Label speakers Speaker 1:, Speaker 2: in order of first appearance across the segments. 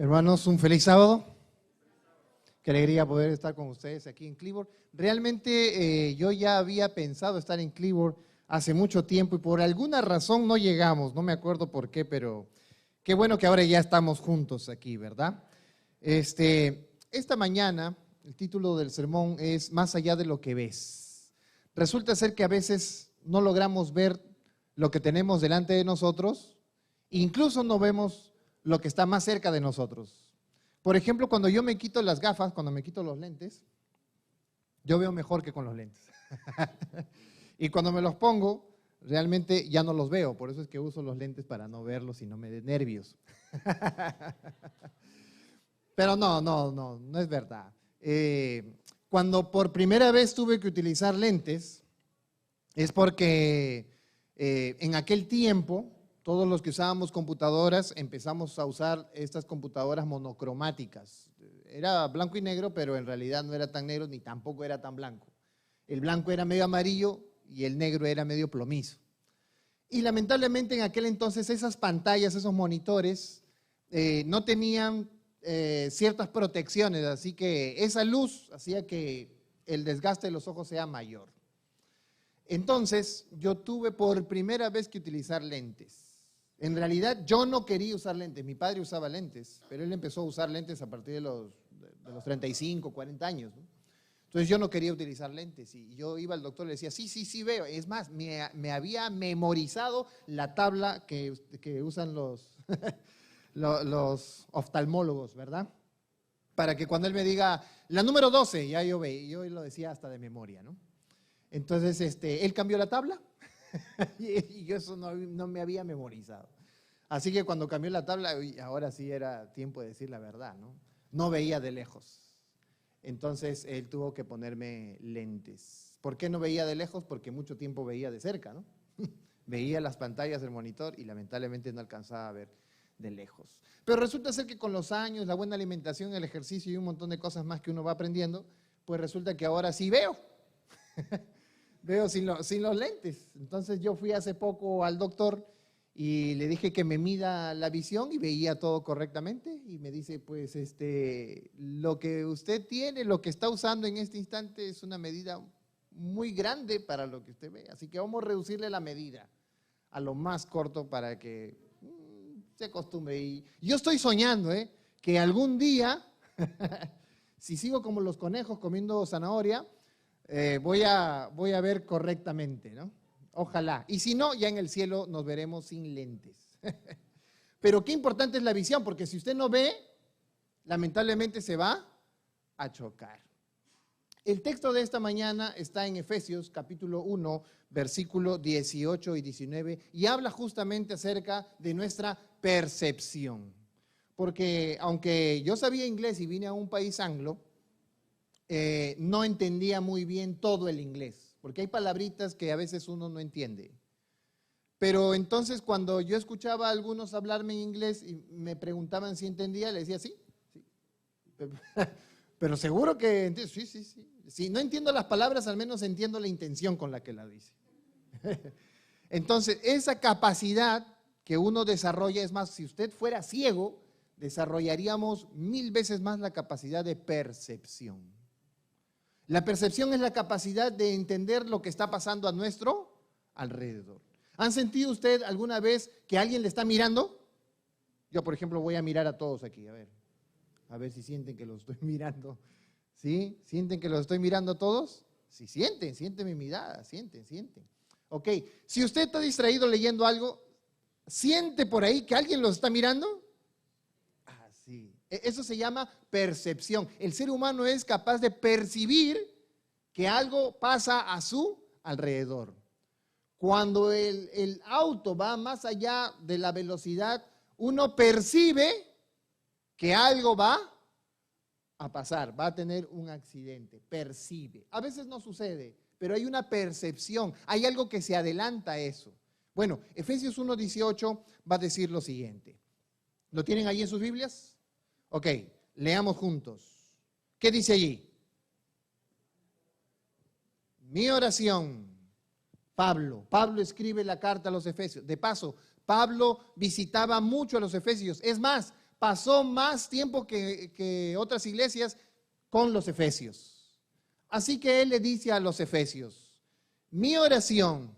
Speaker 1: Hermanos, un feliz sábado. Qué alegría poder estar con ustedes aquí en Cleveland. Realmente yo ya había pensado estar en Cleveland hace mucho tiempo y por alguna razón no llegamos, no me acuerdo por qué, pero qué bueno que ahora ya estamos juntos aquí, ¿verdad? Esta mañana el título del sermón es Más allá de lo que ves. Resulta ser que a veces no logramos ver lo que tenemos delante de nosotros, incluso no vemos lo que está más cerca de nosotros. Por ejemplo, cuando yo me quito las gafas, cuando me quito los lentes, yo veo mejor que con los lentes. Y cuando me los pongo, realmente ya no los veo. Por eso es que uso los lentes para no verlos y no me dé nervios. Pero no es verdad. Cuando por primera vez tuve que utilizar lentes, es porque en aquel tiempo, todos los que usábamos computadoras empezamos a usar estas computadoras monocromáticas. Era blanco y negro, pero en realidad no era tan negro ni tampoco era tan blanco. El blanco era medio amarillo y el negro era medio plomizo. Y lamentablemente en aquel entonces esas pantallas, esos monitores, no tenían ciertas protecciones, así que esa luz hacía que el desgaste de los ojos sea mayor. Entonces yo tuve por primera vez que utilizar lentes. En realidad yo no quería usar lentes, mi padre usaba lentes, pero él empezó a usar lentes a partir de los 35, 40 años, ¿no? Entonces yo no quería utilizar lentes y yo iba al doctor y le decía, sí veo. Es más, me había memorizado la tabla que usan los oftalmólogos, ¿verdad? Para que cuando él me diga, la número 12, ya yo lo decía hasta de memoria, ¿no? Entonces él cambió la tabla y yo eso no me había memorizado. Así que cuando cambió la tabla, ahora sí era tiempo de decir la verdad, ¿no? No veía de lejos. Entonces él tuvo que ponerme lentes. ¿Por qué no veía de lejos? Porque mucho tiempo veía de cerca, ¿no? Veía las pantallas del monitor y lamentablemente no alcanzaba a ver de lejos. Pero resulta ser que con los años, la buena alimentación, el ejercicio y un montón de cosas más que uno va aprendiendo, pues resulta que ahora sí veo. Veo sin los lentes. Entonces yo fui hace poco al doctor y le dije que me mida la visión y veía todo correctamente y me dice, pues lo que usted tiene, lo que está usando en este instante es una medida muy grande para lo que usted ve, así que vamos a reducirle la medida a lo más corto para que se acostumbre. Y yo estoy soñando que algún día, si sigo como los conejos comiendo zanahoria, voy a ver correctamente, ¿no? Ojalá. Y si no, ya en el cielo nos veremos sin lentes. Pero qué importante es la visión, porque si usted no ve, lamentablemente se va a chocar. El texto de esta mañana está en Efesios capítulo 1, versículo 18 y 19, y habla justamente acerca de nuestra percepción. Porque aunque yo sabía inglés y vine a un país anglo, no entendía muy bien todo el inglés, porque hay palabritas que a veces uno no entiende. Pero entonces cuando yo escuchaba a algunos hablarme en inglés y me preguntaban si entendía, le decía sí. Pero seguro que entiendo, sí. Si no entiendo las palabras, al menos entiendo la intención con la que la dice. Entonces, esa capacidad que uno desarrolla, es más, si usted fuera ciego, desarrollaríamos 1000 veces más la capacidad de percepción. La percepción es la capacidad de entender lo que está pasando a nuestro alrededor. ¿Han sentido usted alguna vez que alguien le está mirando? Yo, por ejemplo, voy a mirar a todos aquí, a ver si sienten que los estoy mirando. ¿Sí? ¿Sienten que los estoy mirando a todos? Sí, sienten mi mirada, sienten. Ok, si usted está distraído leyendo algo, ¿siente por ahí que alguien los está mirando? Ah, sí. Eso se llama percepción. El ser humano es capaz de percibir que algo pasa a su alrededor. Cuando el auto va más allá de la velocidad, uno percibe que algo va a pasar, va a tener un accidente, percibe. A veces no sucede, pero hay una percepción, hay algo que se adelanta a eso. Bueno, Efesios 1:18 va a decir lo siguiente. ¿Lo tienen ahí en sus Biblias? Ok, leamos juntos. ¿Qué dice allí? Mi oración, Pablo escribe la carta a los Efesios. De paso, Pablo visitaba mucho a los Efesios. Es más, pasó más tiempo que otras iglesias con los efesios. Así que él le dice a los efesios, mi oración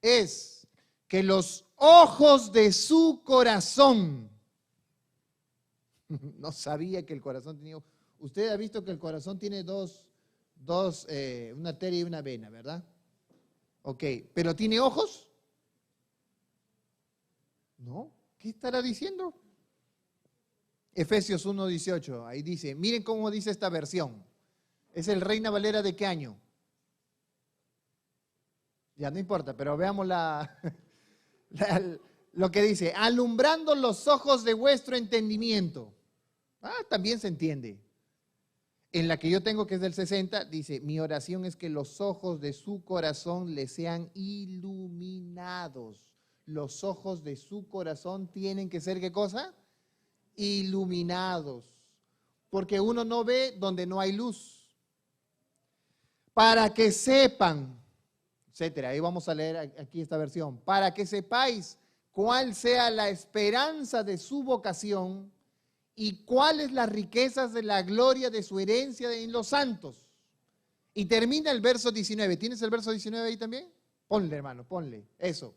Speaker 1: es que los ojos de su corazón, no sabía que el corazón tenía, usted ha visto que el corazón tiene una arteria y una vena, ¿verdad? Ok, ¿pero tiene ojos? No, ¿qué estará diciendo? Efesios 1:18, ahí dice, miren cómo dice esta versión. ¿Es el Reina Valera de qué año? Ya no importa, pero veamos lo que dice, alumbrando los ojos de vuestro entendimiento. También se entiende. En la que yo tengo, que es del 60, dice, mi oración es que los ojos de su corazón le sean iluminados. Los ojos de su corazón tienen que ser, ¿qué cosa? Iluminados. Porque uno no ve donde no hay luz. Para que sepan, etcétera. Ahí vamos a leer aquí esta versión. Para que sepáis cuál sea la esperanza de su vocación y cuáles las riquezas de la gloria de su herencia en los santos. Y termina el verso 19. ¿Tienes el verso 19 ahí también? Ponle, hermano, ponle. Eso.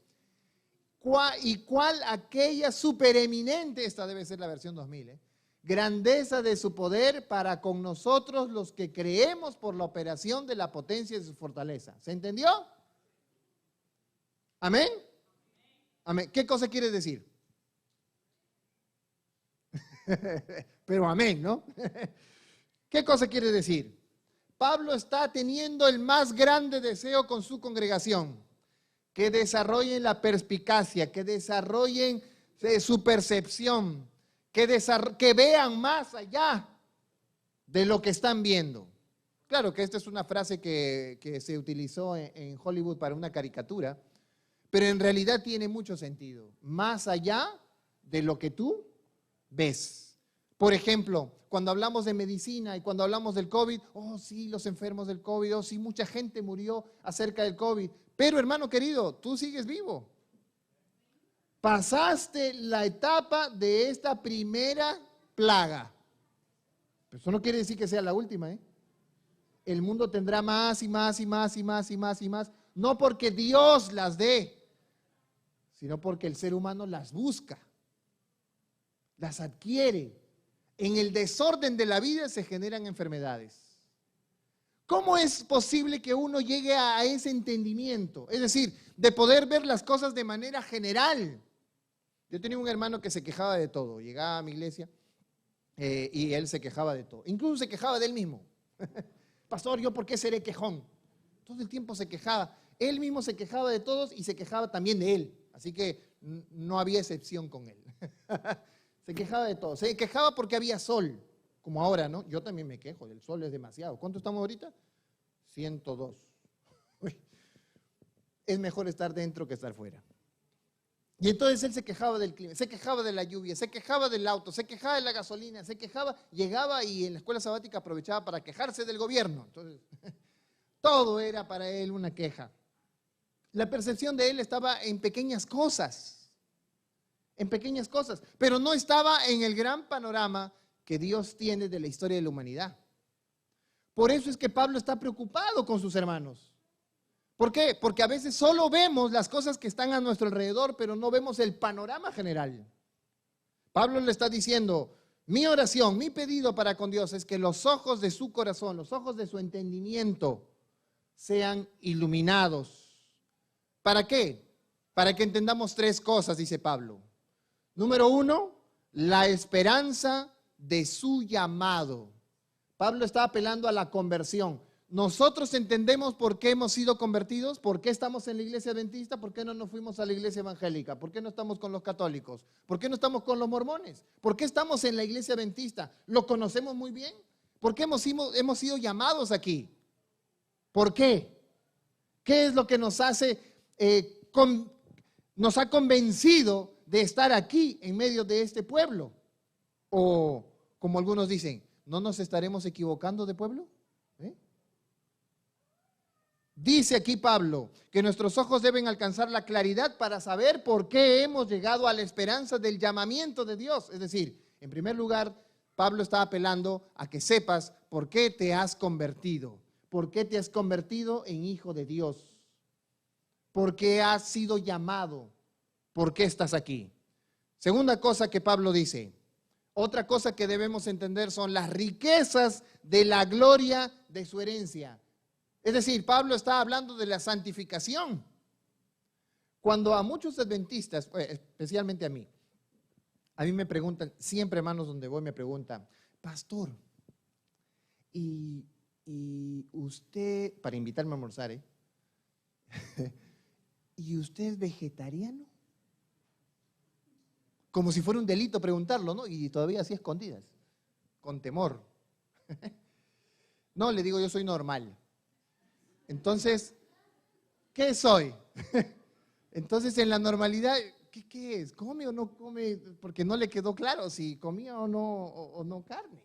Speaker 1: ¿Y cuál aquella supereminente, esta debe ser la versión 2000, grandeza de su poder para con nosotros los que creemos por la operación de la potencia de su fortaleza? ¿Se entendió? ¿Amén? Amén. ¿Qué cosa quiere decir? Pero amén, ¿no? ¿Qué cosa quiere decir? Pablo está teniendo el más grande deseo con su congregación, que desarrollen la perspicacia, que desarrollen su percepción, que vean más allá de lo que están viendo. Claro que esta es una frase que se utilizó en Hollywood para una caricatura, pero en realidad tiene mucho sentido, más allá de lo que tú ves. Por ejemplo, cuando hablamos de medicina y cuando hablamos del COVID, oh sí, los enfermos del COVID, oh sí, mucha gente murió acerca del COVID, pero hermano querido, tú sigues vivo. Pasaste la etapa de esta primera plaga. Pero eso no quiere decir que sea la última, El mundo tendrá más y más y más y más y más y más, no porque Dios las dé, sino porque el ser humano las busca, las adquiere. En el desorden de la vida se generan enfermedades. ¿Cómo es posible que uno llegue a ese entendimiento? Es decir, de poder ver las cosas de manera general. Yo tenía un hermano que se quejaba de todo. Llegaba a mi iglesia y él se quejaba de todo. Incluso se quejaba de él mismo. Pastor, ¿yo por qué seré quejón? Todo el tiempo se quejaba. Él mismo se quejaba de todos y se quejaba también de él. Así que no había excepción con él. Se quejaba de todo. Se quejaba porque había sol, como ahora, ¿no? Yo también me quejo, el sol es demasiado. ¿Cuánto estamos ahorita? 102. Es mejor estar dentro que estar fuera. Y entonces él se quejaba del clima, se quejaba de la lluvia, se quejaba del auto, se quejaba de la gasolina, se quejaba, llegaba y en la escuela sabática aprovechaba para quejarse del gobierno. Entonces, todo era para él una queja. La percepción de él estaba en pequeñas cosas. En pequeñas cosas, pero no estaba en el gran panorama que Dios tiene de la historia de la humanidad. Por eso es que Pablo está preocupado con sus hermanos. ¿Por qué? Porque a veces solo vemos las cosas que están a nuestro alrededor, pero no vemos el panorama general. Pablo le está diciendo, mi oración, mi pedido para con Dios es que los ojos de su corazón, los ojos de su entendimiento sean iluminados. ¿Para qué? Para que entendamos tres cosas, dice Pablo. Número uno, la esperanza de su llamado. Pablo está apelando a la conversión. Nosotros entendemos por qué hemos sido convertidos, por qué estamos en la iglesia adventista, por qué no nos fuimos a la iglesia evangélica, por qué no estamos con los católicos, por qué no estamos con los mormones, por qué estamos en la iglesia adventista. ¿Lo conocemos muy bien? ¿Por qué hemos sido llamados aquí? ¿Por qué? ¿Qué es lo que nos hace, nos ha convencido de estar aquí en medio de este pueblo? O como algunos dicen, ¿no nos estaremos equivocando de pueblo? Dice aquí Pablo que nuestros ojos deben alcanzar la claridad para saber por qué hemos llegado a la esperanza del llamamiento de Dios. Es decir, En primer lugar, Pablo está apelando a que sepas por qué te has convertido. ¿Por qué te has convertido en hijo de Dios? ¿Por qué has sido llamado? ¿Por qué estás aquí? Segunda cosa que Pablo dice. Otra cosa que debemos entender son las riquezas de la gloria de su herencia. Es decir, Pablo está hablando de la santificación. Cuando a muchos adventistas, especialmente a mí me preguntan, siempre hermanos donde voy me preguntan, pastor, y usted, para invitarme a almorzar, ¿y usted es vegetariano? Como si fuera un delito preguntarlo, ¿no? Y todavía así escondidas, con temor. No, le digo, yo soy normal. Entonces, ¿qué soy? Entonces, en la normalidad, ¿qué es? ¿Come o no come? Porque no le quedó claro si comía o no carne.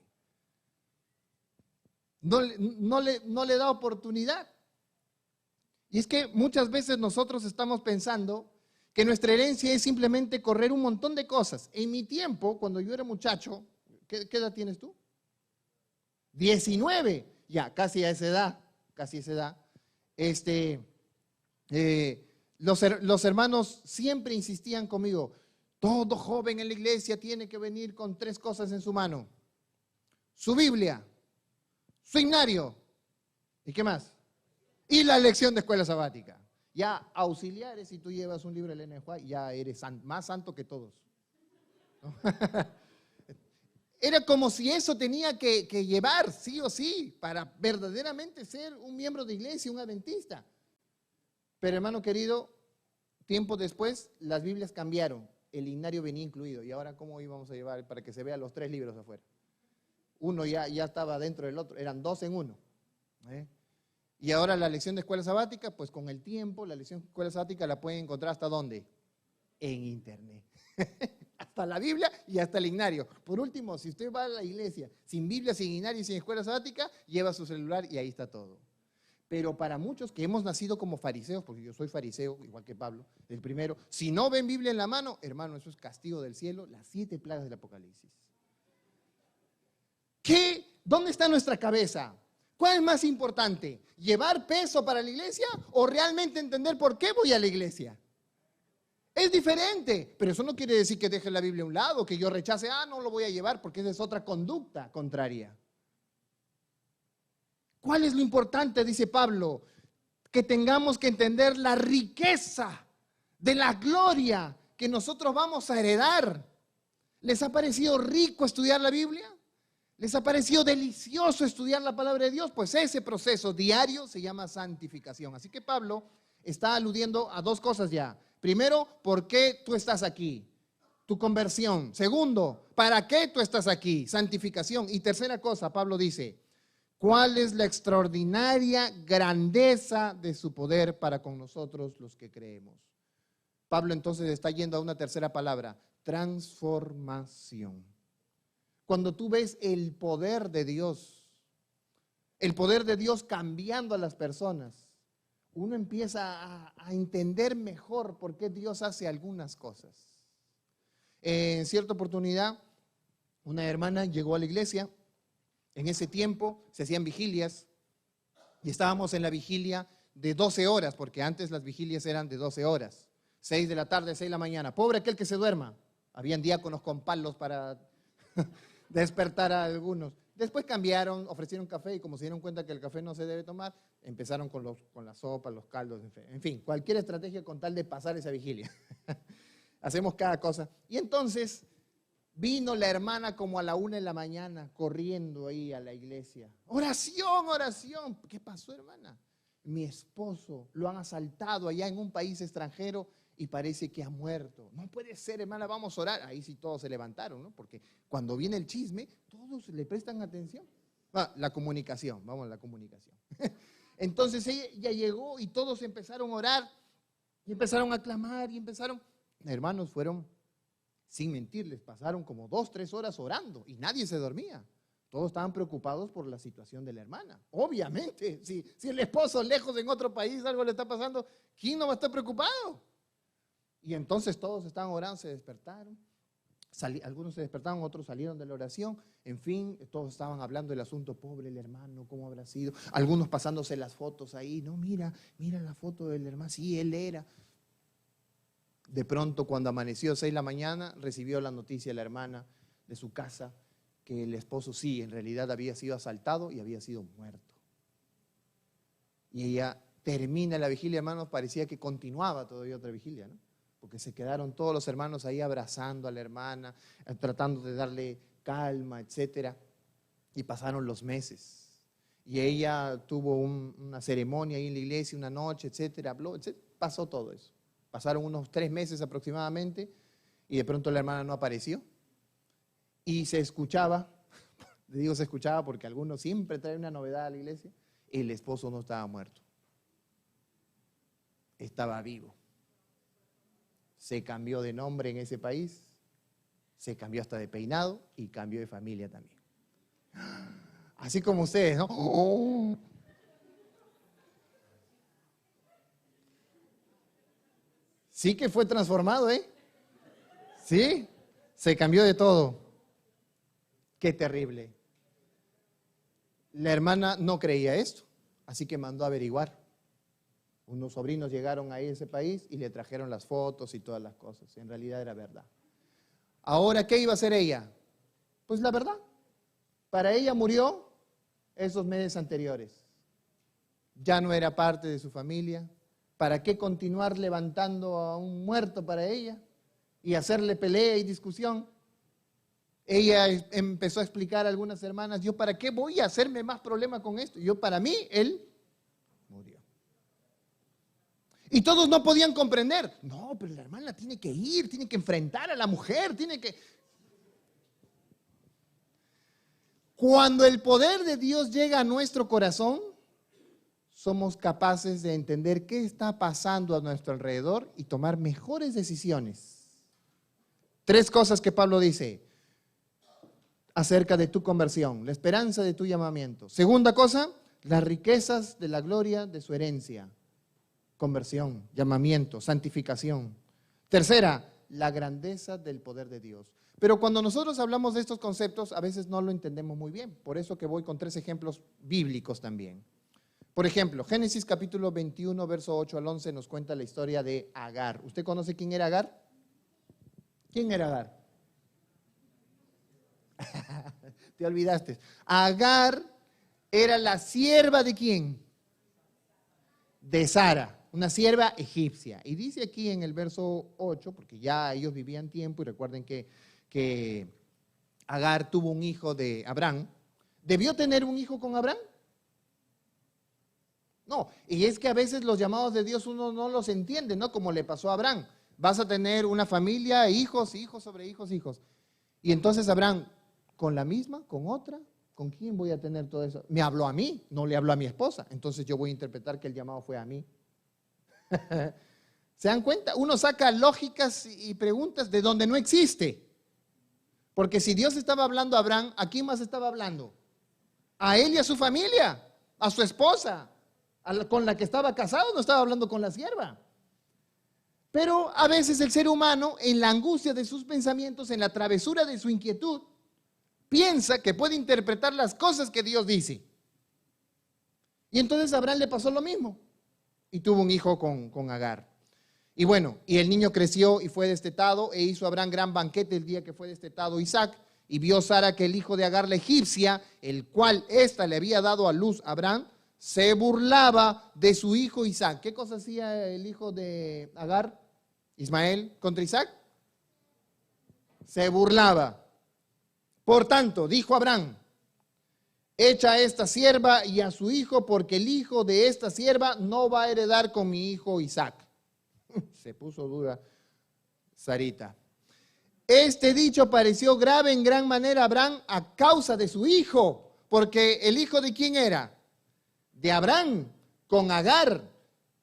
Speaker 1: No le da oportunidad. Y es que muchas veces nosotros estamos pensando que nuestra herencia es simplemente correr un montón de cosas. En mi tiempo, cuando yo era muchacho, ¿qué edad tienes tú? 19, ya, casi a esa edad, los hermanos siempre insistían conmigo, todo joven en la iglesia tiene que venir con 3 cosas en su mano: su Biblia, su himnario, ¿y qué más? Y la lección de escuela sabática. Ya auxiliares, si tú llevas un libro de Elena de White, ya eres más santo que todos. ¿No? Era como si eso tenía que llevar, sí o sí, para verdaderamente ser un miembro de iglesia, un adventista. Pero hermano querido, tiempo después las Biblias cambiaron, el himnario venía incluido. ¿Y ahora cómo íbamos a llevar para que se vean los 3 libros afuera? Uno ya estaba dentro del otro, eran 2 en 1. Y ahora la lección de escuela sabática, pues con el tiempo, la lección de escuela sabática la pueden encontrar ¿hasta dónde? En internet. Hasta la Biblia y hasta el himnario. Por último, si usted va a la iglesia sin Biblia, sin himnario y sin escuela sabática, lleva su celular y ahí está todo. Pero para muchos que hemos nacido como fariseos, porque yo soy fariseo, igual que Pablo, el primero, si no ven Biblia en la mano, hermano, eso es castigo del cielo, las 7 plagas del Apocalipsis. ¿Dónde está nuestra cabeza? ¿Cuál es más importante? ¿Llevar peso para la iglesia o realmente entender por qué voy a la iglesia? Es diferente, pero eso no quiere decir que deje la Biblia a un lado, que yo rechace, no lo voy a llevar, porque esa es otra conducta contraria. ¿Cuál es lo importante? Dice Pablo, que tengamos que entender la riqueza de la gloria que nosotros vamos a heredar. ¿Les ha parecido rico estudiar la Biblia? ¿Les ha parecido delicioso estudiar la palabra de Dios? Pues ese proceso diario se llama santificación. Así que Pablo está aludiendo a 2 cosas ya. Primero, ¿por qué tú estás aquí? Tu conversión. Segundo, ¿para qué tú estás aquí? Santificación. Y tercera cosa, Pablo dice, ¿cuál es la extraordinaria grandeza de su poder para con nosotros los que creemos? Pablo entonces está yendo a una tercera palabra, transformación. Cuando tú ves el poder de Dios cambiando a las personas, uno empieza a entender mejor por qué Dios hace algunas cosas. En cierta oportunidad, una hermana llegó a la iglesia. En ese tiempo se hacían vigilias y estábamos en la vigilia de 12 horas, porque antes las vigilias eran de 12 horas, 6 de la tarde, 6 de la mañana. Pobre aquel que se duerma. Habían diáconos con palos para despertar a algunos. Después cambiaron, ofrecieron café y como se dieron cuenta que el café no se debe tomar, empezaron con la sopa, los caldos, en fin, cualquier estrategia con tal de pasar esa vigilia. Hacemos cada cosa. Y entonces vino la hermana como a la 1 de la mañana corriendo ahí a la iglesia. Oración, oración. ¿Qué pasó, hermana? Mi esposo lo han asaltado allá en un país extranjero y parece que ha muerto. No puede ser, hermana, vamos a orar. Ahí sí todos se levantaron, ¿no? Porque cuando viene el chisme, todos le prestan atención. La comunicación, vamos a la comunicación. Entonces ella llegó y todos empezaron a orar y empezaron a clamar y hermanos, fueron, sin mentirles, pasaron como 2, 3 horas orando y nadie se dormía. Todos estaban preocupados por la situación de la hermana. Obviamente, si el esposo lejos en otro país algo le está pasando, ¿quién no va a estar preocupado? Y entonces todos estaban orando, se despertaron, Algunos se despertaron, otros salieron de la oración. En fin, todos estaban hablando del asunto, pobre el hermano, ¿cómo habrá sido? Algunos pasándose las fotos ahí, no, mira la foto del hermano, sí, él era. De pronto, cuando amaneció 6 de la mañana, recibió la noticia la hermana de su casa que el esposo sí, en realidad había sido asaltado y había sido muerto. Y ella termina la vigilia, hermanos, parecía que continuaba todavía otra vigilia, ¿no? Porque se quedaron todos los hermanos ahí abrazando a la hermana, tratando de darle calma, etcétera. Y pasaron los meses. Y ella tuvo una ceremonia ahí en la iglesia, una noche, etcétera, habló, etcétera. Pasó todo eso. Pasaron unos 3 meses aproximadamente y de pronto la hermana no apareció. Y se escuchaba, digo se escuchaba porque algunos siempre traen una novedad a la iglesia, el esposo no estaba muerto, estaba vivo. Se cambió de nombre en ese país, se cambió hasta de peinado y cambió de familia también. Así como ustedes, ¿no? ¡Oh! Sí que fue transformado, ¿eh? Sí, se cambió de todo. Qué terrible. La hermana no creía esto, así que mandó a averiguar. Unos sobrinos llegaron ahí a ese país y le trajeron las fotos y todas las cosas. En realidad era verdad. Ahora, ¿qué iba a hacer ella? Pues la verdad. Para ella murió esos meses anteriores. Ya no era parte de su familia. ¿Para qué continuar levantando a un muerto para ella y hacerle pelea y discusión? Ella empezó a explicar a algunas hermanas, yo para qué voy a hacerme más problema con esto. Yo para mí, él murió. Y todos no podían comprender. No, pero la hermana tiene que ir, tiene que enfrentar a la mujer, tiene que... Cuando el poder de Dios llega a nuestro corazón, somos capaces de entender qué está pasando a nuestro alrededor y tomar mejores decisiones. 3 cosas que Pablo dice acerca de tu conversión, la esperanza de tu llamamiento. Segunda cosa, las riquezas de la gloria de su herencia. Conversión, llamamiento, santificación. Tercera, la grandeza del poder de Dios. Pero cuando nosotros hablamos de estos conceptos, a veces no lo entendemos muy bien. Por eso que voy con 3 ejemplos bíblicos también. Por ejemplo, Génesis capítulo 21, verso 8 al 11 nos cuenta la historia de Agar. ¿Usted conoce quién era Agar? ¿Quién era Agar? Te olvidaste. Agar era la sierva de ¿quién? De Sara, una sierva egipcia. Y dice aquí en el verso 8, porque ya ellos vivían tiempo y recuerden que Agar tuvo un hijo de Abraham. ¿Debió tener un hijo con Abraham? No, y es que a veces los llamados de Dios uno no los entiende, ¿no? Como le pasó a Abraham. Vas a tener una familia, hijos, hijos sobre hijos, hijos. Y entonces Abraham, ¿con la misma? ¿Con otra? ¿Con quién voy a tener todo eso? Me habló a mí, no le habló a mi esposa. Entonces yo voy a interpretar que el llamado fue a mí. ¿Se dan cuenta? Uno saca lógicas y preguntas de donde no existe. Porque si Dios estaba hablando a Abraham, ¿a quién más estaba hablando? A él y a su familia, a su esposa, con la que estaba casado, no estaba hablando con la sierva. Pero a veces el ser humano, en la angustia de sus pensamientos, en la travesura de su inquietud, piensa que puede interpretar las cosas que Dios dice. Y entonces a Abraham le pasó lo mismo. Y tuvo un hijo con Agar. Y bueno, y el niño creció y fue destetado, e hizo Abraham gran banquete el día que fue destetado Isaac. Y vio Sara que el hijo de Agar la egipcia, el cual ésta le había dado a luz a Abraham, se burlaba de su hijo Isaac. ¿Qué cosa hacía el hijo de Agar, Ismael, contra Isaac? Se burlaba. Por tanto, dijo Abraham, echa a esta sierva y a su hijo, porque el hijo de esta sierva no va a heredar con mi hijo Isaac. Se puso dura Sarita. Este dicho pareció grave en gran manera a Abraham a causa de su hijo, porque el hijo de quién era? De Abraham, con Agar.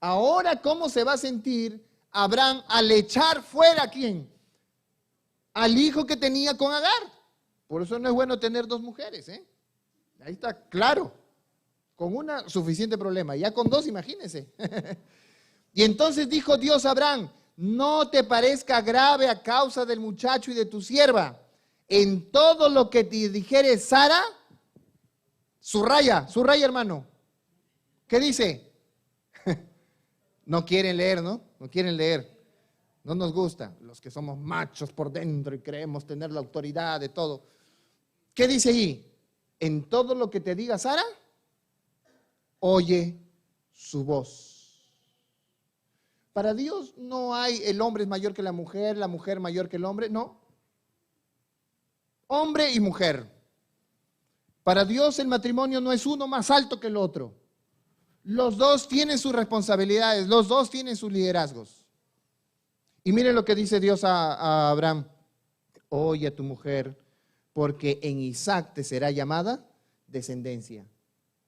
Speaker 1: Ahora, ¿cómo se va a sentir Abraham al echar fuera a quién? Al hijo que tenía con Agar. Por eso no es bueno tener 2 mujeres, ¿eh? Ahí está claro. Con una, suficiente problema. Ya con 2, imagínense. Y entonces dijo Dios a Abraham, no te parezca grave a causa del muchacho y de tu sierva. En todo lo que te dijere Sara, subraya, hermano. ¿Qué dice? No quieren leer, ¿no? No quieren leer. No nos gusta, los que somos machos por dentro y creemos tener la autoridad de todo. ¿Qué dice allí? En todo lo que te diga Sara, oye su voz. Para Dios no hay el hombre es mayor que la mujer mayor que el hombre, no. Hombre y mujer. Para Dios el matrimonio no es uno más alto que el otro. Los dos tienen sus responsabilidades, los dos tienen sus liderazgos. Y miren lo que dice Dios a Abraham. Oye a tu mujer, porque en Isaac te será llamada descendencia.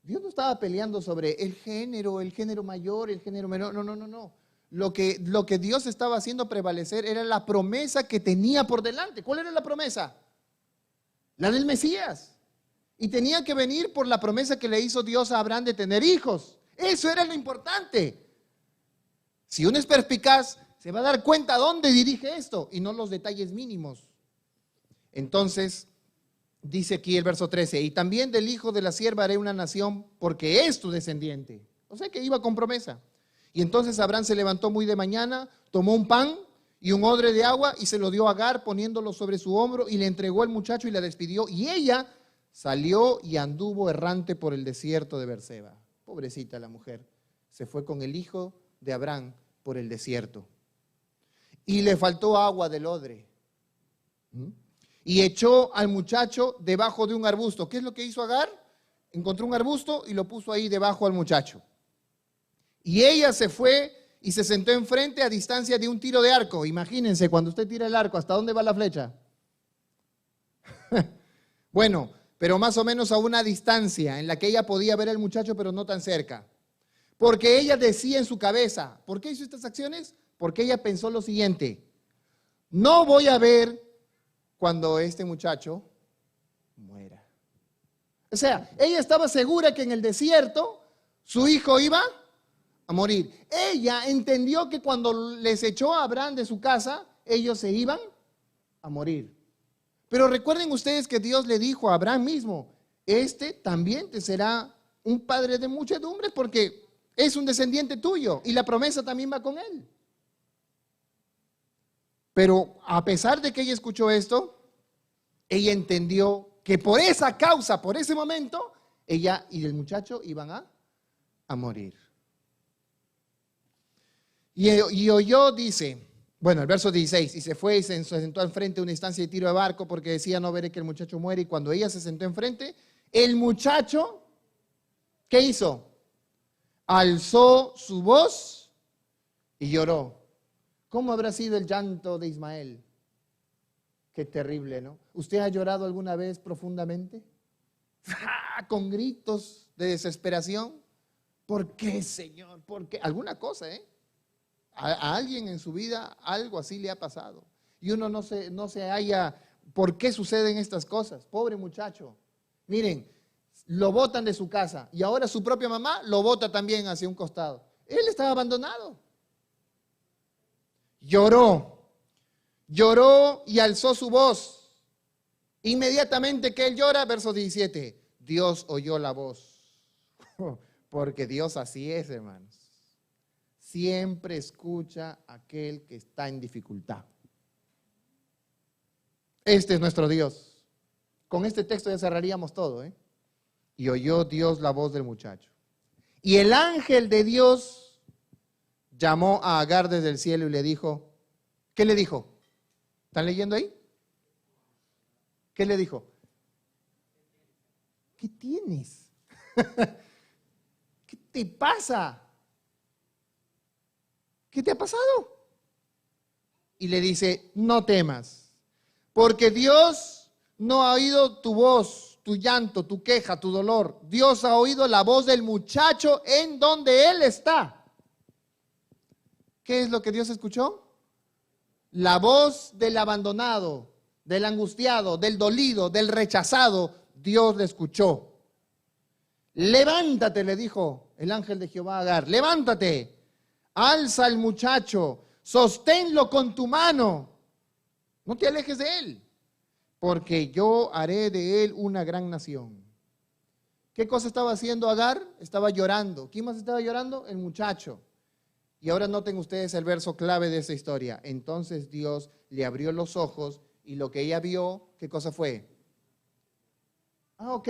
Speaker 1: Dios no estaba peleando sobre el género mayor, el género menor. No. Lo que Dios estaba haciendo prevalecer era la promesa que tenía por delante. ¿Cuál era la promesa? La del Mesías. Y tenía que venir por la promesa que le hizo Dios a Abraham de tener hijos. Eso era lo importante. Si uno es perspicaz, se va a dar cuenta a dónde dirige esto y no los detalles mínimos. Entonces, dice aquí el verso 13, y también del hijo de la sierva haré una nación porque es tu descendiente. O sea que iba con promesa. Y entonces Abraham se levantó muy de mañana, tomó un pan y un odre de agua y se lo dio a Agar poniéndolo sobre su hombro y le entregó al muchacho y la despidió. Y ella salió y anduvo errante por el desierto de Beerseba. Pobrecita la mujer, se fue con el hijo de Abraham por el desierto. Y le faltó agua del odre. Y echó al muchacho debajo de un arbusto. ¿Qué es lo que hizo Agar? Encontró un arbusto y lo puso ahí debajo al muchacho. Y ella se fue y se sentó enfrente a distancia de un tiro de arco. Imagínense, cuando usted tira el arco, ¿hasta dónde va la flecha? Bueno, pero más o menos a una distancia en la que ella podía ver al muchacho, pero no tan cerca. Porque ella decía en su cabeza, ¿por qué hizo estas acciones? Porque ella pensó lo siguiente: no voy a ver cuando este muchacho muera. O sea, ella estaba segura que en el desierto su hijo iba a morir. Ella entendió que cuando les echó a Abraham de su casa, ellos se iban a morir. Pero recuerden ustedes que Dios le dijo a Abraham mismo, este también te será un padre de muchedumbres porque es un descendiente tuyo y la promesa también va con él. Pero a pesar de que ella escuchó esto, ella entendió que por esa causa, por ese momento, ella y el muchacho iban a morir. Y oyó, dice, bueno, el verso 16, y se fue y se sentó al frente de una instancia de tiro de barco porque decía, no veré que el muchacho muere. Y cuando ella se sentó enfrente, el muchacho, ¿qué hizo? Alzó su voz y lloró. ¿Cómo habrá sido el llanto de Ismael? Qué terrible, ¿no? ¿Usted ha llorado alguna vez profundamente? Con gritos de desesperación. ¿Por qué, Señor? ¿Por qué? Alguna cosa, ¿eh? A alguien en su vida algo así le ha pasado. Y uno no se halla por qué suceden estas cosas. Pobre muchacho. Miren, lo botan de su casa y ahora su propia mamá lo bota también hacia un costado. Él estaba abandonado. Lloró y alzó su voz. Inmediatamente que él llora, verso 17, Dios oyó la voz. Porque Dios así es, hermanos. Siempre escucha a aquel que está en dificultad. Este es nuestro Dios. Con este texto ya cerraríamos todo, ¿eh? Y oyó Dios la voz del muchacho. Y el ángel de Dios llamó a Agar desde el cielo y le dijo, ¿qué le dijo? ¿Están leyendo ahí? ¿Qué le dijo? ¿Qué tienes? ¿Qué te pasa? ¿Qué te ha pasado? Y le dice, no temas, porque Dios no ha oído tu voz, tu llanto, tu queja, tu dolor. Dios ha oído la voz del muchacho en donde él está. ¿Qué es lo que Dios escuchó? La voz del abandonado, del angustiado, del dolido, del rechazado. Dios le escuchó. Levántate, le dijo el ángel de Jehová a Agar, levántate. Alza al muchacho sosténlo con tu mano, no te alejes de él, porque yo haré de él una gran nación. ¿Qué cosa estaba haciendo Agar? Estaba llorando. ¿Quién más estaba llorando? El muchacho. Y ahora noten ustedes el verso clave de esa historia. Entonces Dios le abrió los ojos y lo que ella vio, ¿qué cosa fue? Ok.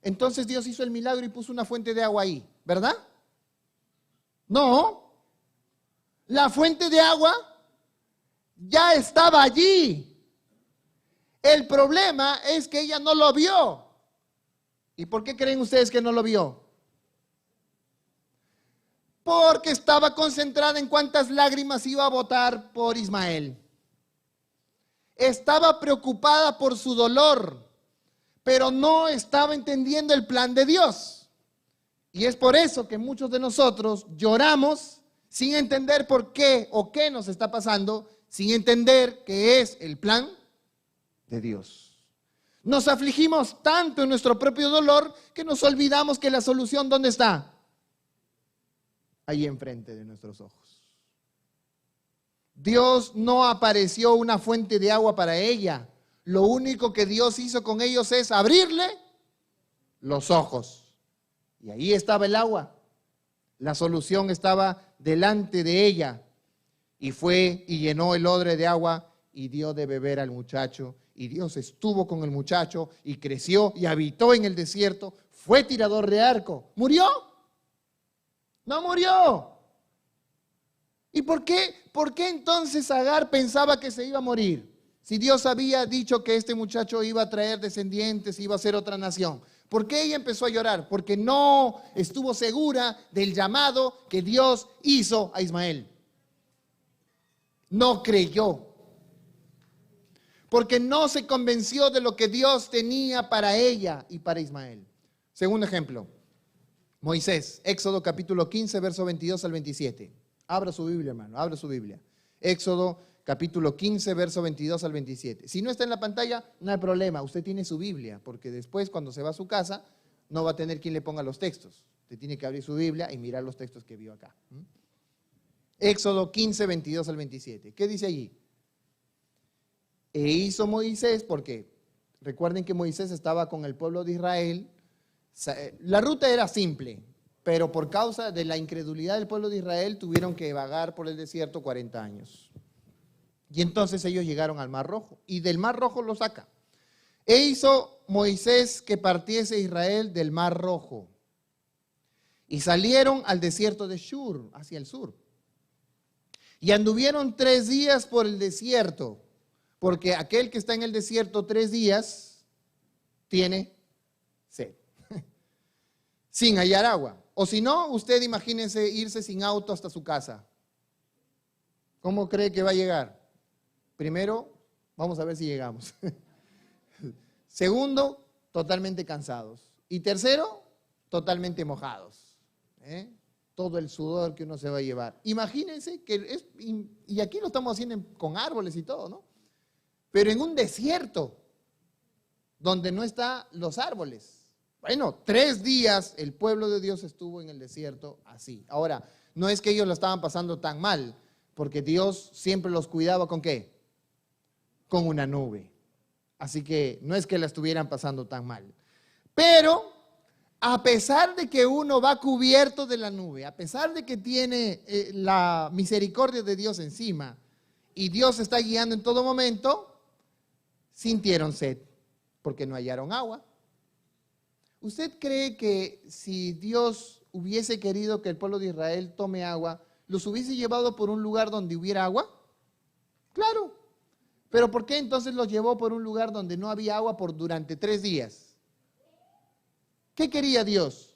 Speaker 1: Entonces Dios hizo el milagro y puso una fuente de agua ahí, ¿verdad? No. La fuente de agua ya estaba allí. El problema es que ella no lo vio. ¿Y por qué creen ustedes que no lo vio? Porque estaba concentrada en cuántas lágrimas iba a botar por Ismael. Estaba preocupada por su dolor, pero no estaba entendiendo el plan de Dios. Y es por eso que muchos de nosotros lloramos sin entender por qué o qué nos está pasando, sin entender que es el plan de Dios. Nos afligimos tanto en nuestro propio dolor que nos olvidamos que la solución, ¿dónde está? Ahí enfrente de nuestros ojos. Dios no apareció una fuente de agua para ella. Lo único que Dios hizo con ellos es abrirle los ojos. Y ahí estaba el agua. La solución estaba delante de ella. Y fue y llenó el odre de agua y dio de beber al muchacho. Y Dios estuvo con el muchacho y creció y habitó en el desierto. Fue tirador de arco. ¿Murió? No murió. ¿Y por qué entonces Agar pensaba que se iba a morir? Si Dios había dicho que este muchacho iba a traer descendientes, iba a ser otra nación. ¿Por qué ella empezó a llorar? Porque no estuvo segura del llamado que Dios hizo a Ismael. No creyó. Porque no se convenció de lo que Dios tenía para ella y para Ismael. Segundo ejemplo, Moisés, Éxodo capítulo 15, verso 22 al 27. Abra su Biblia, hermano, abra su Biblia. Éxodo capítulo 15, verso 22 al 27. Si no está en la pantalla, no hay problema, usted tiene su Biblia, porque después cuando se va a su casa, no va a tener quien le ponga los textos. Usted tiene que abrir su Biblia y mirar los textos que vio acá. Éxodo 15, 22 al 27. ¿Qué dice allí? E hizo Moisés, porque recuerden que Moisés estaba con el pueblo de Israel. La ruta era simple, pero por causa de la incredulidad del pueblo de Israel tuvieron que vagar por el desierto 40 años. Y entonces ellos llegaron al Mar Rojo y del Mar Rojo lo saca. E hizo Moisés que partiese Israel del Mar Rojo y salieron al desierto de Shur, hacia el sur. Y anduvieron 3 días por el desierto, porque aquel que está en el desierto 3 días tiene sed, sin hallar agua. O si no, usted imagínense irse sin auto hasta su casa. ¿Cómo cree que va a llegar? Primero, vamos a ver si llegamos. Segundo, totalmente cansados. Y tercero, totalmente mojados. Todo el sudor que uno se va a llevar. Imagínense que y aquí lo estamos haciendo con árboles y todo, ¿no? Pero en un desierto, donde no están los árboles. Bueno, 3 días el pueblo de Dios estuvo en el desierto así. Ahora, no es que ellos lo estaban pasando tan mal, porque Dios siempre los cuidaba ¿con qué? Con una nube. Así que no es que la estuvieran pasando tan mal. Pero a pesar de que uno va cubierto de la nube, a pesar de que tiene la misericordia de Dios encima y Dios está guiando en todo momento, sintieron sed porque no hallaron agua. ¿Usted cree que si Dios hubiese querido que el pueblo de Israel tome agua, los hubiese llevado por un lugar donde hubiera agua? Claro. Pero ¿por qué entonces los llevó por un lugar donde no había agua durante 3 días? ¿Qué quería Dios?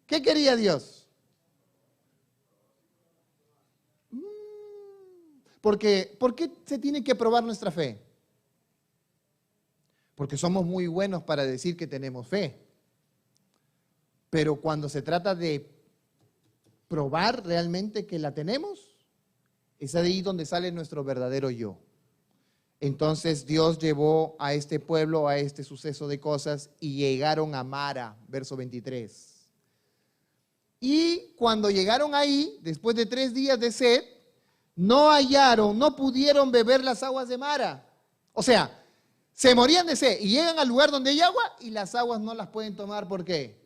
Speaker 1: ¿Qué quería Dios? Porque, ¿por qué se tiene que probar nuestra fe? Porque somos muy buenos para decir que tenemos fe. Pero cuando se trata de probar realmente que la tenemos, es ahí donde sale nuestro verdadero yo. Entonces Dios llevó a este pueblo a este suceso de cosas y llegaron a Mara, verso 23. Y cuando llegaron ahí, después de 3 días de sed, no hallaron, no pudieron beber las aguas de Mara. O sea, se morían de sed y llegan al lugar donde hay agua y las aguas no las pueden tomar. ¿Por qué?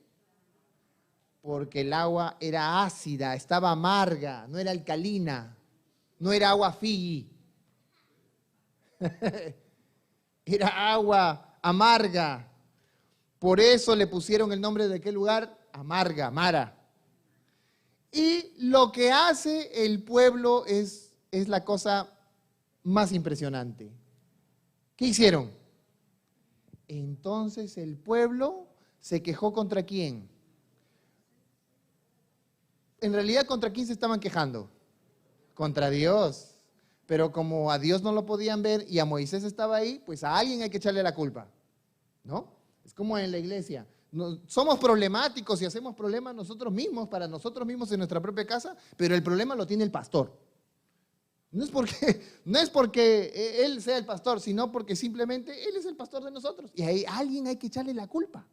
Speaker 1: Porque el agua era ácida, estaba amarga, no era alcalina, no era agua Fiji. Era agua amarga. Por eso le pusieron el nombre de aquel lugar, Amarga, Mara. Y lo que hace el pueblo es la cosa más impresionante. ¿Qué hicieron? Entonces el pueblo se quejó ¿contra quién? En realidad, ¿contra quién se estaban quejando? Contra Dios. Pero como a Dios no lo podían ver y a Moisés estaba ahí, pues a alguien hay que echarle la culpa, ¿no? Es como en la iglesia. Somos problemáticos y hacemos problemas nosotros mismos, para nosotros mismos en nuestra propia casa, pero el problema lo tiene el pastor. No es porque él sea el pastor, sino porque simplemente él es el pastor de nosotros. Y a alguien hay que echarle la culpa.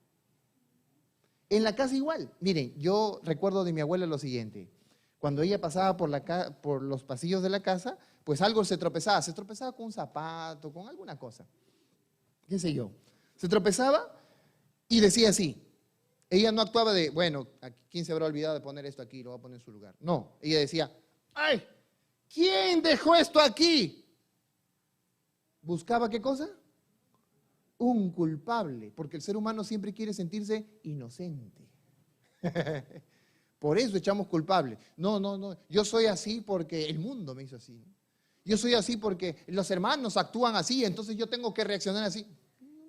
Speaker 1: En la casa igual. Miren, yo recuerdo de mi abuela lo siguiente. Cuando ella pasaba por los pasillos de la casa, pues algo se tropezaba con un zapato, con alguna cosa, qué sé yo. Se tropezaba y decía así. Ella no actuaba de, bueno, ¿quién se habrá olvidado de poner esto aquí? Lo voy a poner en su lugar. No, ella decía, ¡ay! ¿Quién dejó esto aquí? ¿Buscaba qué cosa? Un culpable, porque el ser humano siempre quiere sentirse inocente. Por eso echamos culpable. No, yo soy así porque el mundo me hizo así. Yo soy así porque los hermanos actúan así, entonces yo tengo que reaccionar así.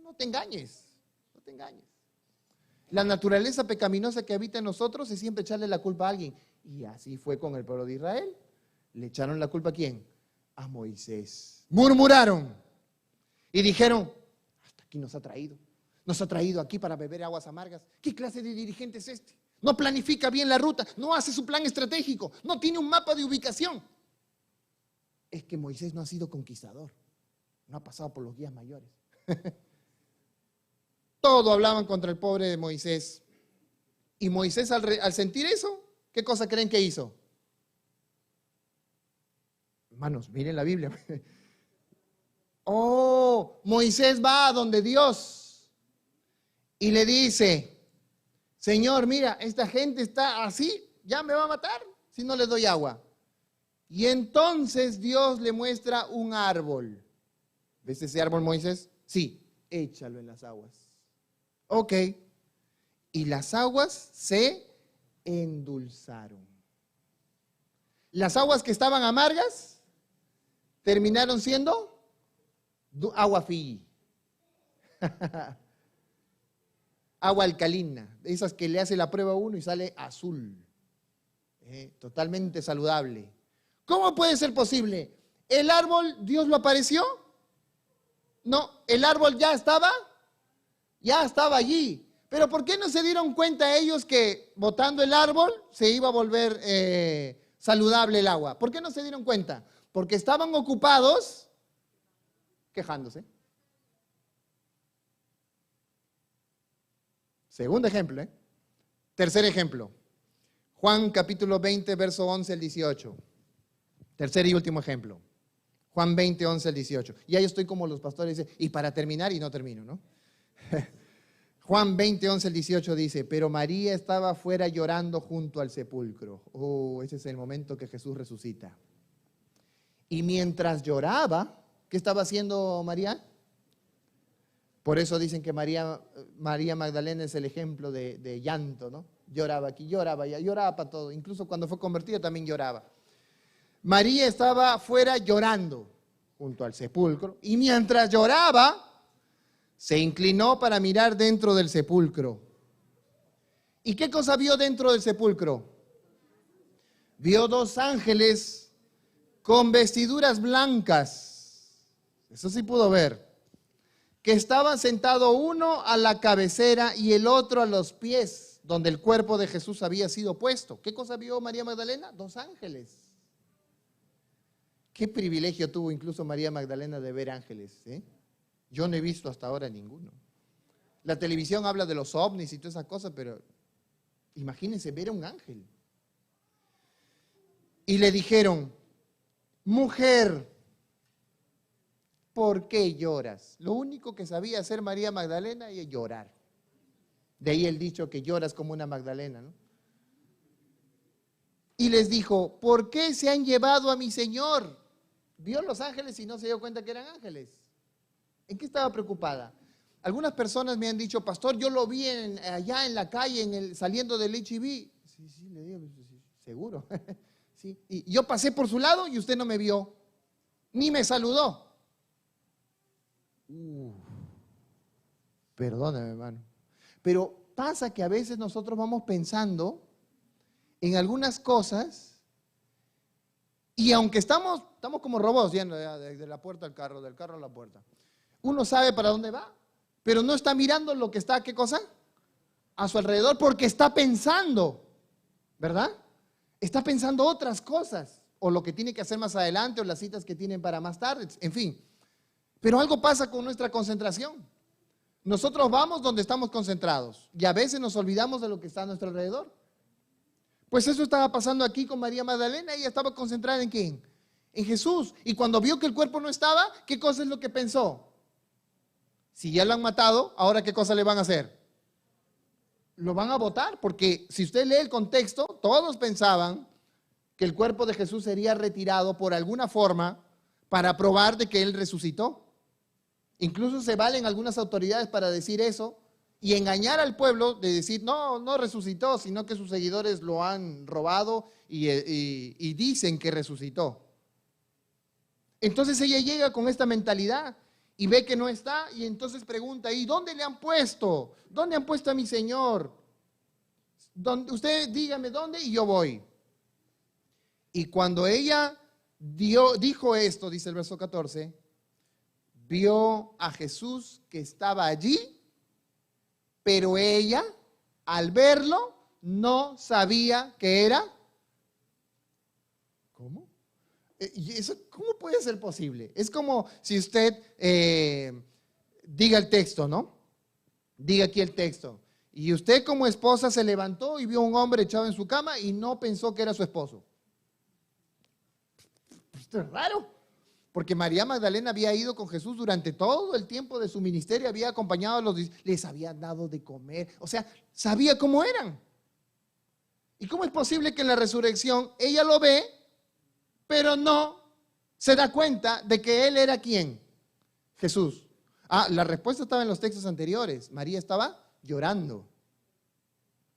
Speaker 1: No te engañes, no te engañes. La naturaleza pecaminosa que habita en nosotros es siempre echarle la culpa a alguien. Y así fue con el pueblo de Israel. ¿Le echaron la culpa a quién? A Moisés. Murmuraron y dijeron, hasta aquí nos ha traído. Nos ha traído aquí para beber aguas amargas. ¿Qué clase de dirigente es este? No planifica bien la ruta, no hace su plan estratégico, no tiene un mapa de ubicación. Es que Moisés no ha sido conquistador, no ha pasado por los guías mayores. Todo hablaban contra el pobre de Moisés. Y Moisés al sentir eso, ¿qué cosa creen que hizo? Hermanos, miren la Biblia. Oh, Moisés va a donde Dios y le dice, Señor, mira, esta gente está así, ya me va a matar si no les doy agua. Y entonces Dios le muestra un árbol. ¿Ves ese árbol, Moisés? Sí, échalo en las aguas. Ok. Y las aguas se endulzaron. Las aguas que estaban amargas terminaron siendo agua Fiji. Agua alcalina, de esas que le hace la prueba a uno y sale azul. Totalmente saludable. ¿Cómo puede ser posible? ¿El árbol, Dios lo apareció? No, el árbol ya estaba allí. Pero ¿por qué no se dieron cuenta ellos que botando el árbol se iba a volver saludable el agua? ¿Por qué no se dieron cuenta? Porque estaban ocupados quejándose. Segundo ejemplo. Tercer ejemplo. Juan capítulo 20, verso 11 al 18. Tercer y último ejemplo. Juan 20, 11 al 18. Ya yo estoy como los pastores dicen, y para terminar y no termino, ¿no? Juan 20, 11 al 18 dice, pero María estaba afuera llorando junto al sepulcro. Oh, ese es el momento que Jesús resucita. Y mientras lloraba, ¿qué estaba haciendo María? Por eso dicen que María Magdalena es el ejemplo de llanto, ¿no? Lloraba aquí, lloraba allá, lloraba para todo. Incluso cuando fue convertida también lloraba. María estaba afuera llorando junto al sepulcro y mientras lloraba, se inclinó para mirar dentro del sepulcro. ¿Y qué cosa vio dentro del sepulcro? Vio 2 ángeles con vestiduras blancas. Eso sí pudo ver. Que estaban sentados uno a la cabecera y el otro a los pies, donde el cuerpo de Jesús había sido puesto. ¿Qué cosa vio María Magdalena? 2 ángeles. Qué privilegio tuvo incluso María Magdalena de ver ángeles, ¿eh? Yo no he visto hasta ahora ninguno. La televisión habla de los ovnis y todas esas cosas, pero Imagínense ver a un ángel. Y le dijeron, mujer, ¿por qué lloras? Lo único que sabía hacer María Magdalena es llorar. De ahí el dicho que lloras como una Magdalena, ¿no? Y les dijo, ¿por qué se han llevado a mi Señor? Vio los ángeles y no se dio cuenta que eran ángeles. ¿En qué estaba preocupada? Algunas personas me han dicho, pastor, yo lo vi allá en la calle, saliendo del HIV. Sí, le digo, sí, seguro. Sí. Y yo pasé por su lado y usted no me vio, ni me saludó. Perdóname, hermano. Pero pasa que a veces nosotros vamos pensando en algunas cosas y aunque estamos como robots yendo de la puerta al carro, del carro a la puerta. Uno sabe para dónde va, pero no está mirando lo que está, ¿qué cosa? A su alrededor, porque está pensando, ¿verdad? Está pensando otras cosas, o lo que tiene que hacer más adelante, o las citas que tienen para más tarde, en fin. Pero algo pasa con nuestra concentración. Nosotros vamos donde estamos concentrados y a veces nos olvidamos de lo que está a nuestro alrededor. Pues eso estaba pasando aquí con María Magdalena. Ella estaba concentrada ¿en quién? En Jesús. Y cuando vio que el cuerpo no estaba, ¿qué cosa es lo que pensó? Si ya lo han matado, ¿ahora qué cosa le van a hacer? Lo van a botar, porque si usted lee el contexto, todos pensaban que el cuerpo de Jesús sería retirado por alguna forma para probar de que Él resucitó. Incluso se valen algunas autoridades para decir eso y engañar al pueblo de decir, no resucitó, sino que sus seguidores lo han robado y dicen que resucitó. Entonces ella llega con esta mentalidad y ve que no está y entonces pregunta, ¿y dónde le han puesto? ¿Dónde han puesto a mi Señor? Usted dígame dónde y yo voy. Y cuando ella dijo esto, dice el verso 14, vio a Jesús que estaba allí, pero ella, al verlo, no sabía que era. ¿Cómo? ¿Y eso cómo puede ser posible? Es como si usted diga el texto, ¿no? Diga aquí el texto. Y usted como esposa se levantó y vio a un hombre echado en su cama y no pensó que era su esposo. Esto es raro. Porque María Magdalena había ido con Jesús durante todo el tiempo de su ministerio, había acompañado a los discípulos, les había dado de comer, o sea, sabía cómo eran. ¿Y cómo es posible que en la resurrección ella lo ve, pero no se da cuenta de que Él era quién? Jesús. La respuesta estaba en los textos anteriores. María estaba llorando.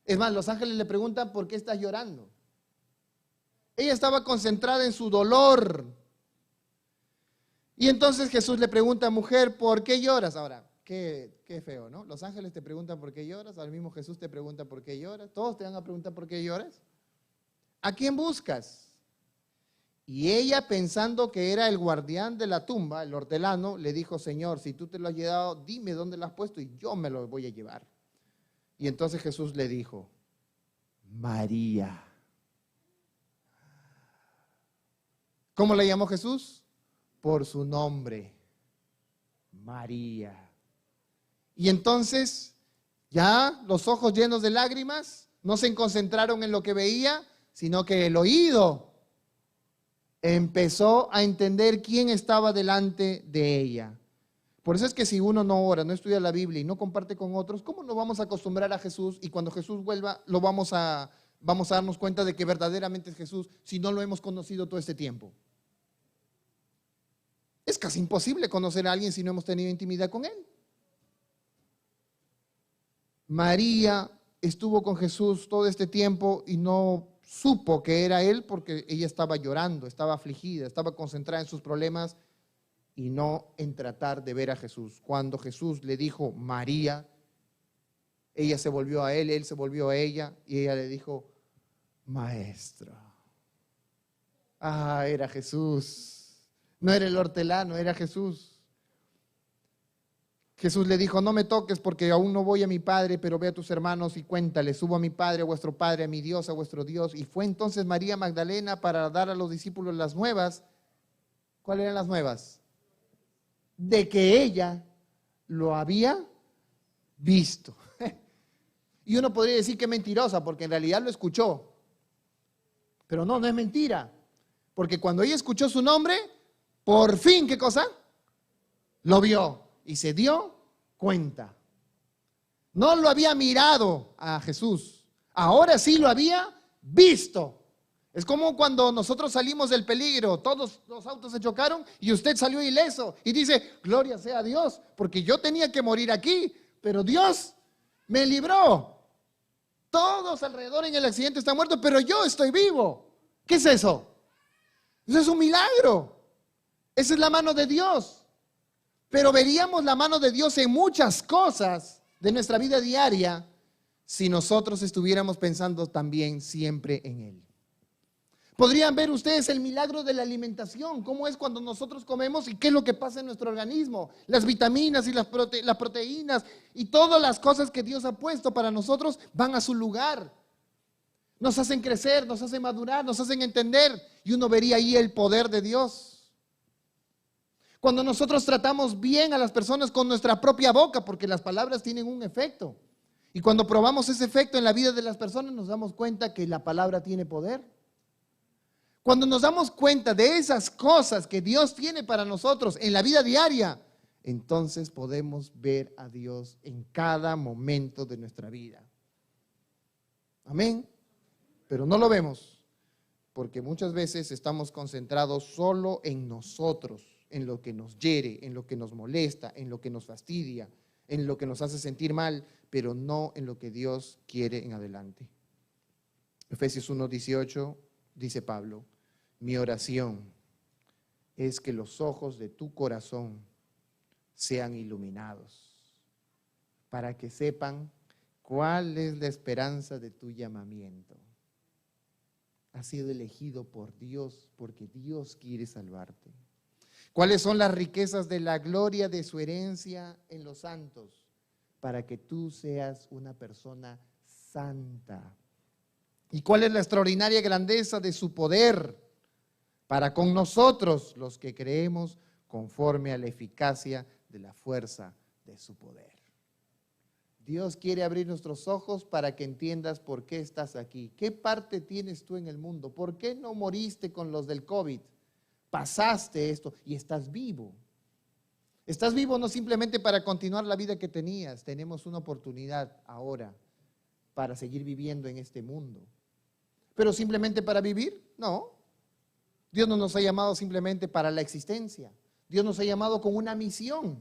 Speaker 1: Es más, los ángeles le preguntan, ¿por qué estás llorando? Ella estaba concentrada en su dolor. Y entonces Jesús le pregunta, mujer, ¿por qué lloras? Ahora, qué feo, ¿no? Los ángeles te preguntan por qué lloras, al mismo Jesús te pregunta por qué lloras, todos te van a preguntar por qué lloras. ¿A quién buscas? Y ella, pensando que era el guardián de la tumba, el hortelano, le dijo, Señor, si tú te lo has llevado, dime dónde lo has puesto y yo me lo voy a llevar. Y entonces Jesús le dijo, María. ¿Cómo le llamó Jesús? Por su nombre, María. Y entonces, ya los ojos llenos de lágrimas, no se concentraron en lo que veía, sino que el oído empezó a entender quién estaba delante de ella. Por eso es que si uno no ora, no estudia la Biblia y no comparte con otros, ¿cómo nos vamos a acostumbrar a Jesús? Y cuando Jesús vuelva, vamos a darnos cuenta de que verdaderamente es Jesús si no lo hemos conocido todo este tiempo. Es casi imposible conocer a alguien si no hemos tenido intimidad con él. María estuvo con Jesús todo este tiempo y no supo que era él porque ella estaba llorando, estaba afligida, estaba concentrada en sus problemas y no en tratar de ver a Jesús. Cuando Jesús le dijo María, ella se volvió a él se volvió a ella y ella le dijo, Maestro. Era Jesús. No era el hortelano, era Jesús. Jesús le dijo, no me toques porque aún no voy a mi Padre, pero ve a tus hermanos y cuéntale, subo a mi Padre, a vuestro Padre, a mi Dios, a vuestro Dios. Y fue entonces María Magdalena para dar a los discípulos las nuevas. ¿Cuáles eran las nuevas? De que ella lo había visto. Y uno podría decir que es mentirosa porque en realidad lo escuchó. Pero no, no es mentira. Porque cuando ella escuchó su nombre, por fin, ¿qué cosa? Lo vio y se dio cuenta. No lo había mirado a Jesús. Ahora sí lo había visto. Es como cuando nosotros salimos del peligro, todos los autos se chocaron y usted salió ileso y dice, gloria sea a Dios, porque yo tenía que morir aquí, pero Dios me libró. Todos alrededor en el accidente están muertos, pero yo estoy vivo. ¿Qué es eso? Eso es un milagro. Esa es la mano de Dios. Pero veríamos la mano de Dios en muchas cosas de nuestra vida diaria si nosotros estuviéramos pensando también siempre en Él. Podrían ver ustedes el milagro de la alimentación, cómo es cuando nosotros comemos y qué es lo que pasa en nuestro organismo, las vitaminas y las proteínas y todas las cosas que Dios ha puesto para nosotros van a su lugar. Nos hacen crecer, nos hacen madurar, nos hacen entender y uno vería ahí el poder de Dios. Cuando nosotros tratamos bien a las personas con nuestra propia boca, porque las palabras tienen un efecto. Y cuando probamos ese efecto en la vida de las personas nos damos cuenta que la palabra tiene poder. Cuando nos damos cuenta de esas cosas que Dios tiene para nosotros en la vida diaria, entonces podemos ver a Dios en cada momento de nuestra vida. Amén. Pero no lo vemos porque muchas veces estamos concentrados solo en nosotros, en lo que nos hiere, en lo que nos molesta, en lo que nos fastidia, en lo que nos hace sentir mal, pero no en lo que Dios quiere en adelante. Efesios 1:18 dice Pablo, mi oración es que los ojos de tu corazón sean iluminados para que sepan cuál es la esperanza de tu llamamiento. Has sido elegido por Dios porque Dios quiere salvarte. ¿Cuáles son las riquezas de la gloria de su herencia en los santos? Para que tú seas una persona santa. ¿Y cuál es la extraordinaria grandeza de su poder? Para con nosotros los que creemos conforme a la eficacia de la fuerza de su poder. Dios quiere abrir nuestros ojos para que entiendas por qué estás aquí. ¿Qué parte tienes tú en el mundo? ¿Por qué no moriste con los del COVID? Pasaste esto y estás vivo. Estás vivo no simplemente para continuar la vida que tenías. Tenemos una oportunidad ahora para seguir viviendo en este mundo. ¿Pero simplemente para vivir? No. Dios no nos ha llamado simplemente para la existencia. Dios nos ha llamado con una misión.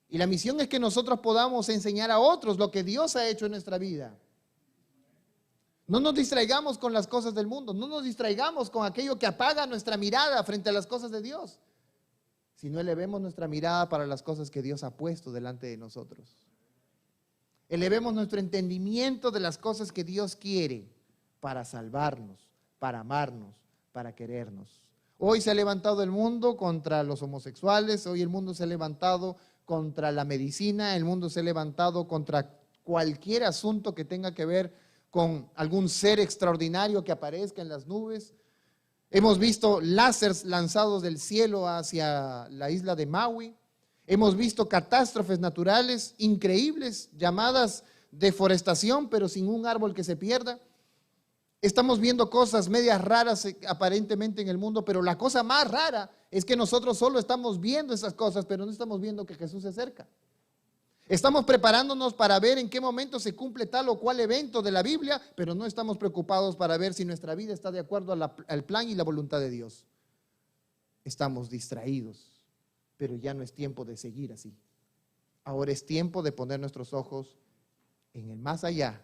Speaker 1: Y la misión es que nosotros podamos enseñar a otros lo que Dios ha hecho en nuestra vida. No nos distraigamos con las cosas del mundo. No nos distraigamos con aquello que apaga nuestra mirada frente a las cosas de Dios. Sino elevemos nuestra mirada para las cosas que Dios ha puesto delante de nosotros. Elevemos nuestro entendimiento de las cosas que Dios quiere para salvarnos, para amarnos, para querernos. Hoy se ha levantado el mundo contra los homosexuales, hoy el mundo se ha levantado contra la medicina, el mundo se ha levantado contra cualquier asunto que tenga que ver con algún ser extraordinario que aparezca en las nubes. Hemos visto láseres lanzados del cielo hacia la isla de Maui. Hemos visto catástrofes naturales increíbles llamadas deforestación, pero sin un árbol que se pierda. Estamos viendo cosas medias raras aparentemente en el mundo, pero la cosa más rara es que nosotros solo estamos viendo esas cosas, pero no estamos viendo que Jesús se acerca. Estamos preparándonos para ver en qué momento se cumple tal o cual evento de la Biblia, pero no estamos preocupados para ver si nuestra vida está de acuerdo al plan y la voluntad de Dios. Estamos distraídos, pero ya no es tiempo de seguir así. Ahora es tiempo de poner nuestros ojos en el más allá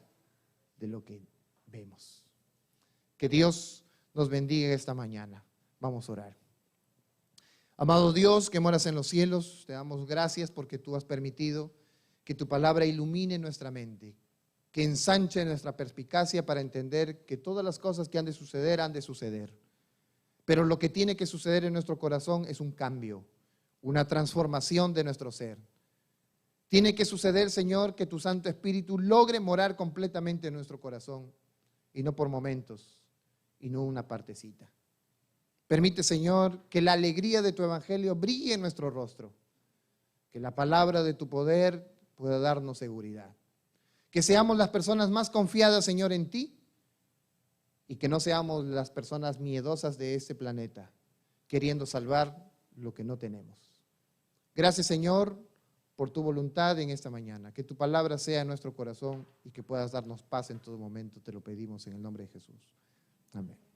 Speaker 1: de lo que vemos. Que Dios nos bendiga esta mañana. Vamos a orar. Amado Dios, que moras en los cielos, te damos gracias porque tú has permitido que tu palabra ilumine nuestra mente, que ensanche nuestra perspicacia para entender que todas las cosas que han de suceder. Pero lo que tiene que suceder en nuestro corazón es un cambio, una transformación de nuestro ser. Tiene que suceder, Señor, que tu Santo Espíritu logre morar completamente en nuestro corazón y no por momentos y no una partecita. Permite, Señor, que la alegría de tu evangelio brille en nuestro rostro, que la palabra de tu poder pueda darnos seguridad. Que seamos las personas más confiadas, Señor, en ti, y que no seamos las personas miedosas de este planeta, queriendo salvar lo que no tenemos. Gracias, Señor, por tu voluntad en esta mañana. Que tu palabra sea en nuestro corazón y que puedas darnos paz en todo momento. Te lo pedimos en el nombre de Jesús. Amén.